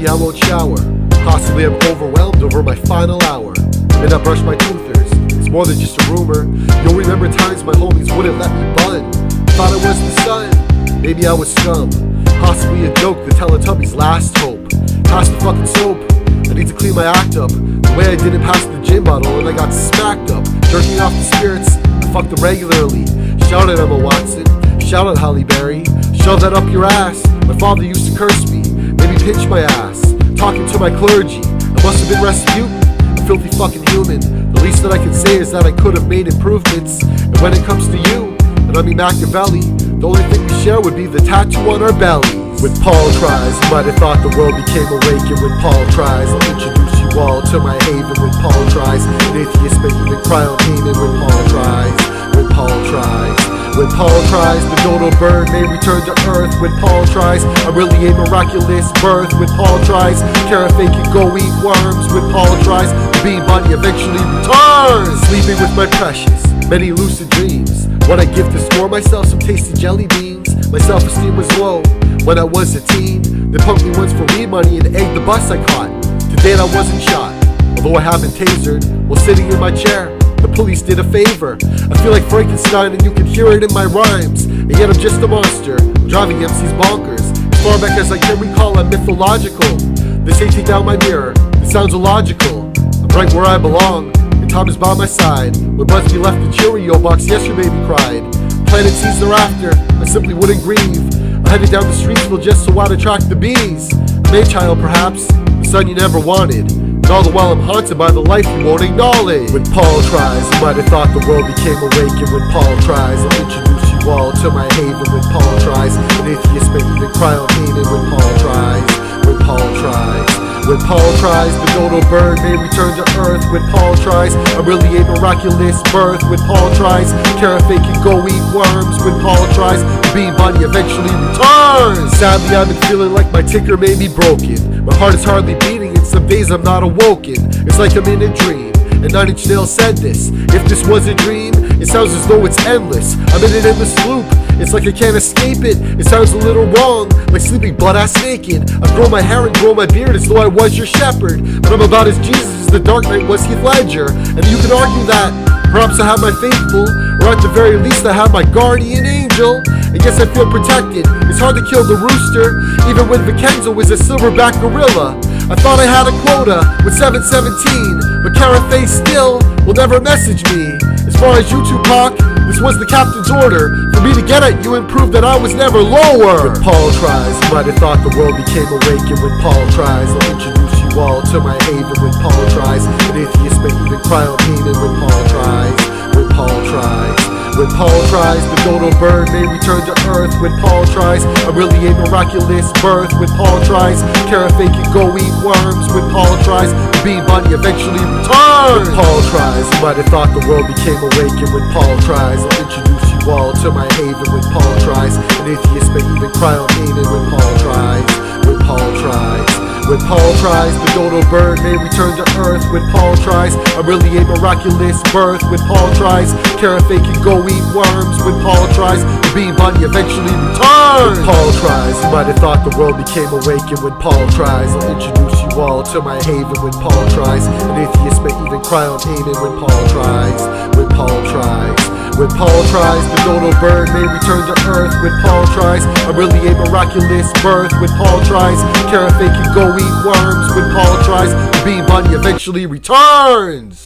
maybe I won't shower. Possibly I'm overwhelmed over my final hour. May not brush my toothers, it's more than just a rumor. You'll remember times my homies wouldn't let me bun. Thought I was the sun, maybe I was scum. Possibly a joke, the Teletubbies' last hope. Pass the fucking soap, I need to clean my act up. The way I didn't pass the gin bottle and I got smacked up. Jerking off the spirits, I fucked them regularly. Shout out Emma Watson, shout out Hale Berry. Shove that up your ass, my father used to curse me. Maybe pinch my ass, talking to my clergy. I must have been Rasputin, a filthy fucking human. The least that I can say is that I could have made improvements. And when it comes to you, and I mean Makaveli, the only thing we share would be the tattoo on our bellies. When Paul tries, you might have thought the world became awake. And when Paul tries, I'll introduce you all to my haven. When Paul tries, an atheist may even cry on Haman. When Paul tries, when Paul tries, when Paul tries, the dodo bird may return to earth. When Paul tries, I'm really a miraculous birth. When Paul tries, Carafe can go eat worms. When Paul tries, the bean bunny eventually returns. Sleeping with my precious, many lucid dreams. What I give to score myself some tasty jelly beans. My self-esteem was low when I was a teen. They punked me once for weed money and egged the bus I caught. To date I wasn't shot, although I have been tasered while sitting in my chair. The police did a favor. I feel like Frankenstein and you can hear it in my rhymes. And yet I'm just a monster, I'm driving MCs bonkers. As far back as I can recall, I'm mythological. They say take down my mirror, it sounds illogical. I'm right where I belong, and time is by my side. When Busby left the Cheerio box, yes your baby cried. Planet sees thereafter, I simply wouldn't grieve. I headed down the streetsville just so I'd attract the bees. A May child perhaps, the son you never wanted. And all the while I'm haunted by the life you won't acknowledge. When Paul tries, you might have thought the world became awake. And when Paul tries, I'll introduce you all to my haven. When Paul tries, an atheist may even cry on Haman. When Paul tries, when Paul tries, when Paul tries, the dodo bird may return to earth. When Paul tries, I'm really a miraculous birth. When Paul tries, Carafe can go eat worms. When Paul tries, the bean bunny eventually returns. Sadly, I've been feeling like my ticker may be broken. My heart is hardly beating and some days I'm not awoken. It's like I'm in a dream. And 9 Inch Nails said this: if this was a dream, it sounds as though it's endless. I'm in an endless loop, it's like I can't escape it. It sounds a little wrong, like sleeping butt-ass naked. I grow my hair and grow my beard as though I was your shepherd. But I'm about as Jesus as the Dark Knight was Heath Ledger. And you can argue that perhaps I have my faithful, or at the very least I have my guardian angel. And yes, I feel protected, it's hard to kill the rooster, even when Vincenzo is a silverback gorilla. I thought I had a quota with 717, but Carafe still will never message me. As far as you two, Pac, this was the captain's order for me to get at you and prove that I was never lower. When Paul tries, you might have thought the world became awake. And when Paul tries, I'll introduce you all to my haven. When Paul tries, an atheist may even cry on Haman. When Paul tries, when Paul tries, when Paul tries, the dodo bird may return to earth. When Paul tries, I'm really a miraculous birth. When Paul tries, Carafe can go eat worms. When Paul tries, the bean bunny eventually returns. When Paul tries, you might have thought the world became awake. And when Paul tries, I'll introduce you all to my haven. When Paul tries, an atheist may even cry on Haman. When Paul tries, when Paul tries, when Paul tries, the dodo bird may return to earth. When Paul tries, I'm really a miraculous birth. When Paul tries, Carafe can go eat worms. When Paul tries, the bean bunny eventually returns. When Paul tries, you might have thought the world became awake. And when Paul tries, I'll introduce you all to my haven. When Paul tries, an atheist may even cry on Haman. When Paul tries, when Paul tries, when Paul tries, the dodo bird may return to earth. When Paul tries, I'm really a miraculous birth. When Paul tries, Carafe can go eat worms. When Paul tries, the bean bunny eventually returns.